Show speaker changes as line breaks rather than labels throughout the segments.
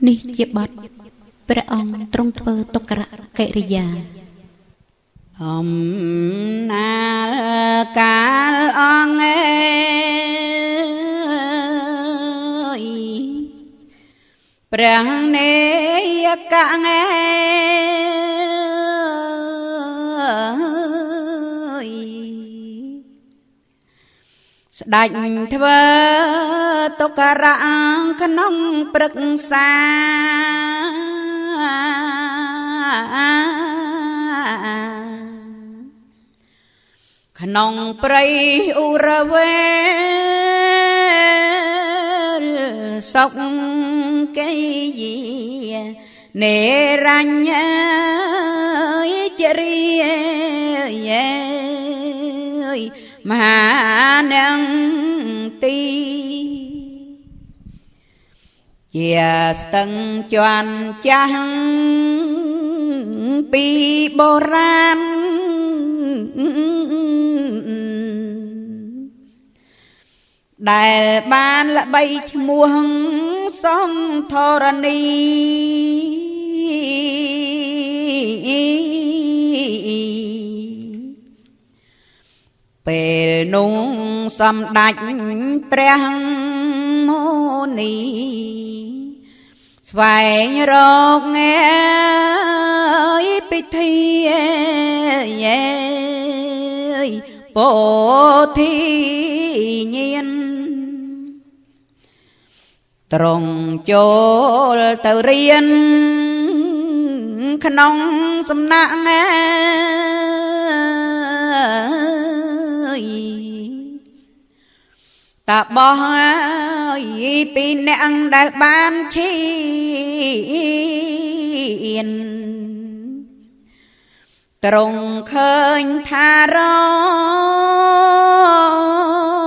នេះជាបទព្រះអង្គទ្រង់ធ្វើទុក្ករកិរិយា
អំណាលកាលអង្គអើយព្រះនេយកង្អើយស្ដេចធ្វើទុក្ករៈក្នុងព្រឹក្សាក្នុងព្រៃឧរវេលសុកកេយានេរញ្ញជរិយេមហានទីជាស្ទឹងជាន់ចាស់ពីបុរាណដែលបានល្បីឈ្មោះសំធរណីពេលនោះសម្ដេចព្រះមុនីស្វែងរកពិធីពោធិញាណត្រង់ចូលទៅរៀនក្នុងសំណាក់តាបោះពីអ្នកដែលបានឈានត្រង់ឃើញថារ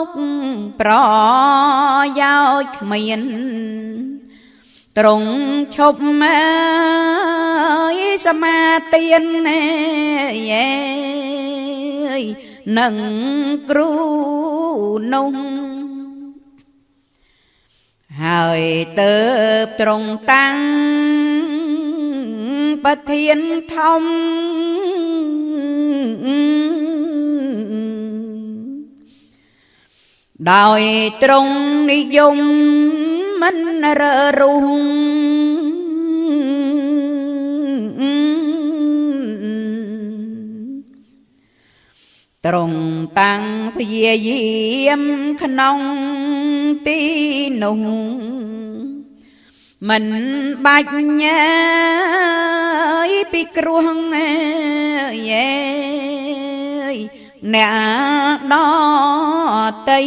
កប្រយោជន៍គ្មានត្រង់ឈប់សមាទាននឹងគ្រូនោះហើយទៅត្រង់តាំងប្រធានធំដោយត្រង់និយមមិនរើរុងត្រង់តាំងព្យាយាមក្នុងទីនោះមិនបាច់ញ៉ាយពីគ្រោះអ្នកដតី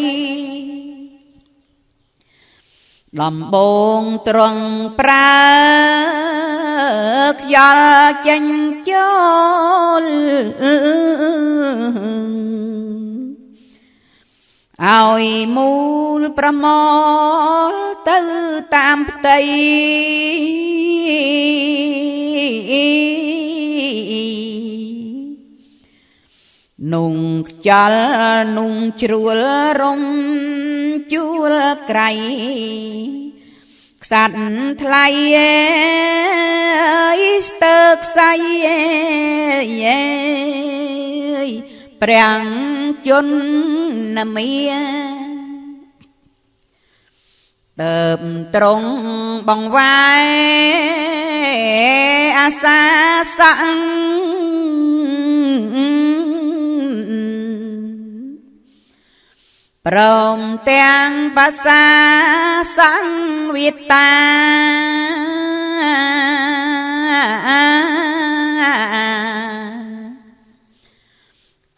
ដំបងត្រង់ប្រើខ្យល់ចេញចូលឲ្យមូលប្រមលទៅតាមផ្ទៃនុងខ្យល់នុងជ្រួលរំជួលក្រៃខ្សាត់ថ្លៃស្ទើខ្សៃព្រះជន្មមាទៅត្រង់បងវាយអាសាស័ងព្រមទាំងភាសាសង្វិតា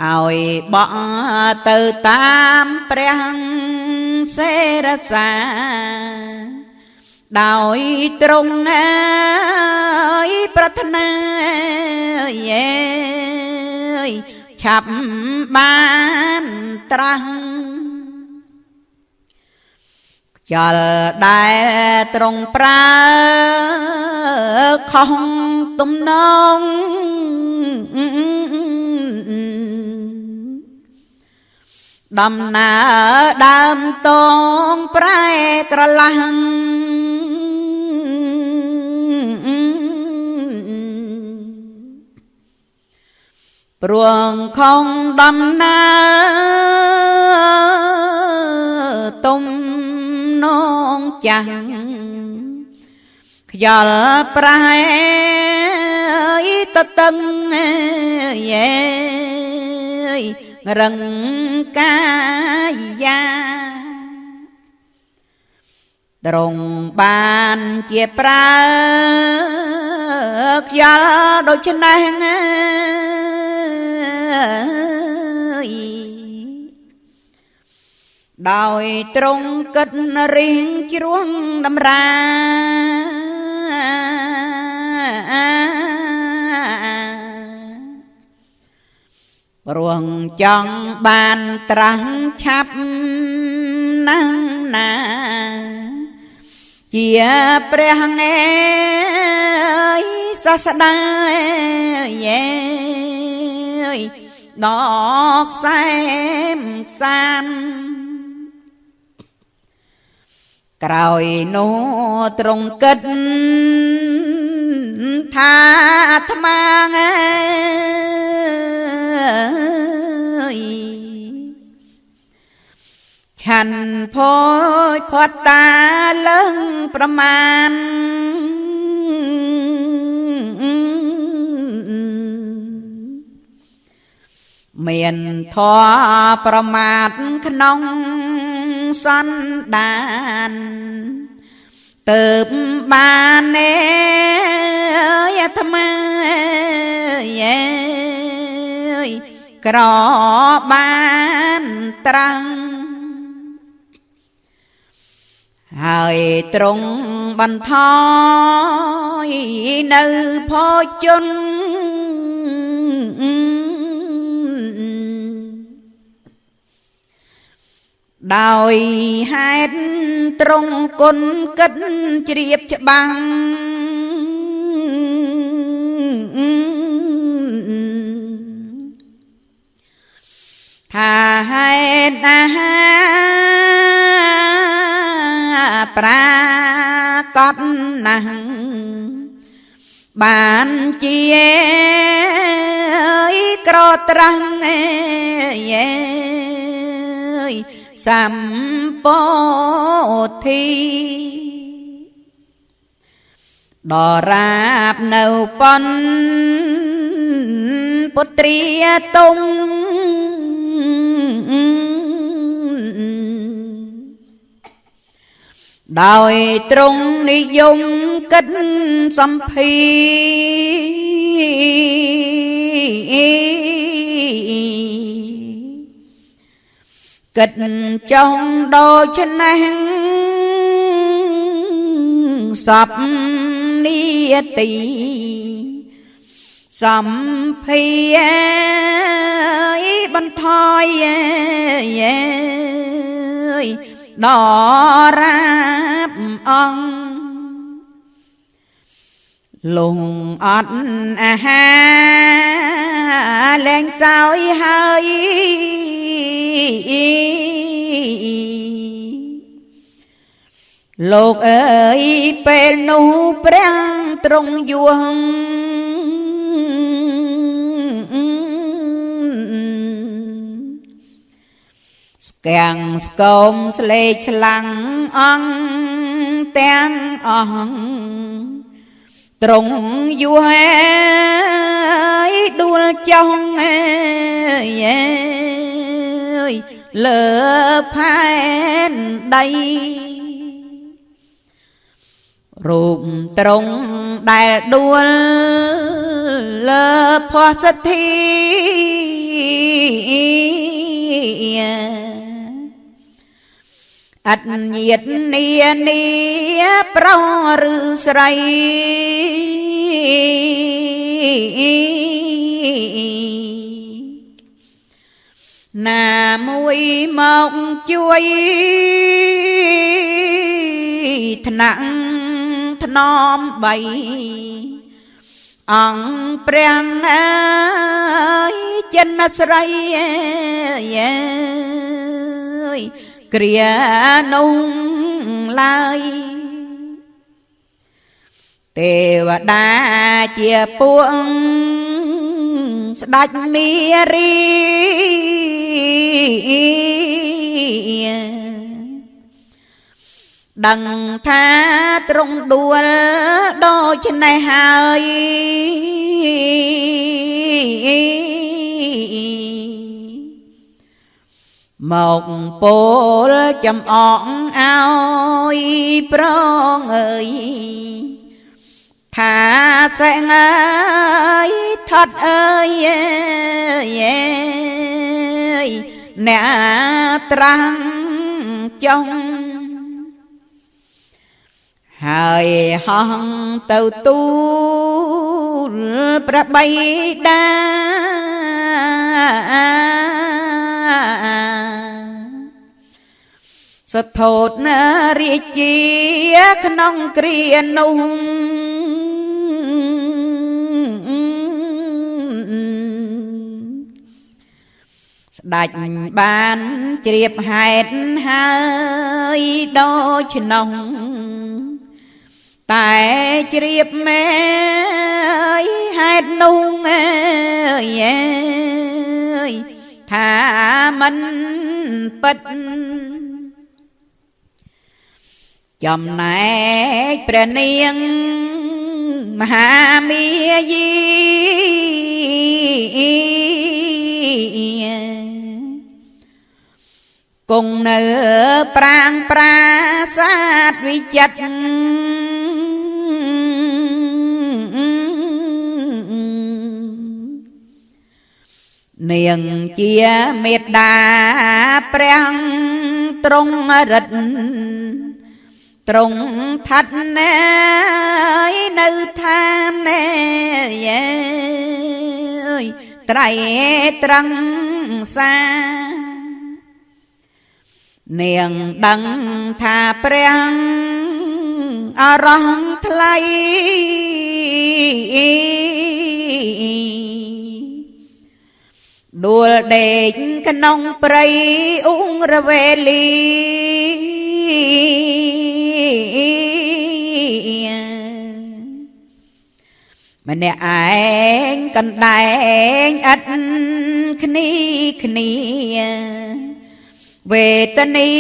ឲ្យបក់ទៅតាមព្រះសេរសាដោយត្រង់ប្រាថ្នាឆាប់បានត្រាស់ខ្យល់ដែលត្រង់ប្រើខុសទំនងដំណើរដើមតងប្រែក្រឡាំង ព្រោះខំដំណើរទុំនងចាំងខ្យល់ប្រែតតឹងយេរឹងកាយាត្រង់បានជាប្រើខ្យល់ដូច្នេះដោយត្រង់គិតរៀងជ្រួងដំរាព្រោះចង់បានត្រាស់ឆាប់ណាស់ណាជាព្រះងេសាស្តាយេដកសែមសានក្រោយនោះត្រង់គិតថាអាត្មាឆាន់ផូចផុតតាលឹងប្រមាណមានធម៌ប្រមាទក្នុងសន្តានទើបបានអាត្មាយេក្របានត្រាំងហើយត្រង់បន្ថយនៅភោជនដោយហេតុត្រង់គុណគិតជ្រាបច្បាំងថាហេតុអាហាប្រាកដណាស់បានជាក្រត្រាំងយេសម្ពោធិដរាបនៅប៉ុនពុត្រាទុំដោយត្រង់និយមគិតសម្ភាគិតចង់ដូច្នេះសពនីតិសម្ភាបន្ថយដរាបអង្គលងអត់អាហារលែងសោយហើយលោកអើយពេលនោះព្រះទ្រង់យងស្គាំងស្គមស្លេកឆ្លាំងអង្គទាំងអស់ត្រង់យូរហើយដួលចុងលើផែនដីរូបត្រង់ដែលដួលលើភ័ស្ថិអត់ញាតនានាប្រុសឬស្រីណាមួយមកជួយថ្នាក់ថ្នមបីអង្គព្រះអើយចិនស្រីគ្រានោះឡើយទេវតាជាពួក ស្ដេចមារីដឹងថាទ្រង់ដួលដូច្នេះហើយមកពោលចំអកឲ្យប្រងអើយថាសេងអើយថត់អើយអ្នកត្រាំងចុងហើយហោះទៅទូលព្រះបិតាសទ្ធោតនរាជាក្នុងគ្រានោះស្ដេចបានជ្រាបហេតុហើយដូចនោះតែជ្រាបមែហេតុនោះថាមិនពិតចំណែកព្រះនាងមហាមាយាគង់នៅប្រាង្គប្រាសាទវិចិត្រនាងជាមេត្តាព្រះទ្រង់រិទ្ធទ្រង់ថាត់ណែនៅឋានណែត្រៃត្រង់សានាងដឹងថាព្រះអរហង្គថ្លៃដួលដេកក្នុងព្រៃអ៊ុងរវេលីម្នាក់ឯងកណ្ដែងឥតគ្នាវេទនា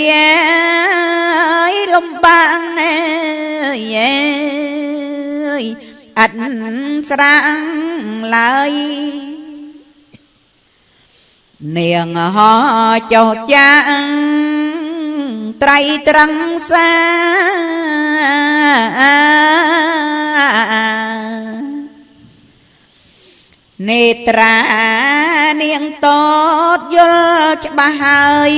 លំបាំងអត់ស្រាំងឡើយនាងហោចុះចាងត្រៃត្រង់សានេត្រានាងតតយល់ច្បាស់ហើយ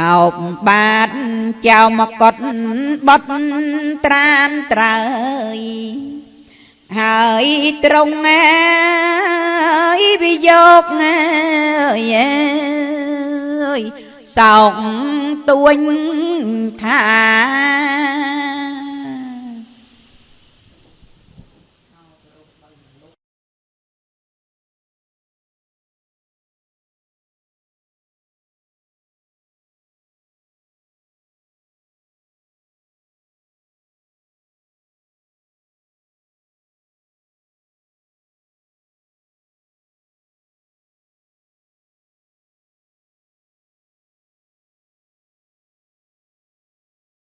អោបបាទចៅមកុដបត់ត្រានត្រើយហើយត្រង់វិយោគសោកទួញថា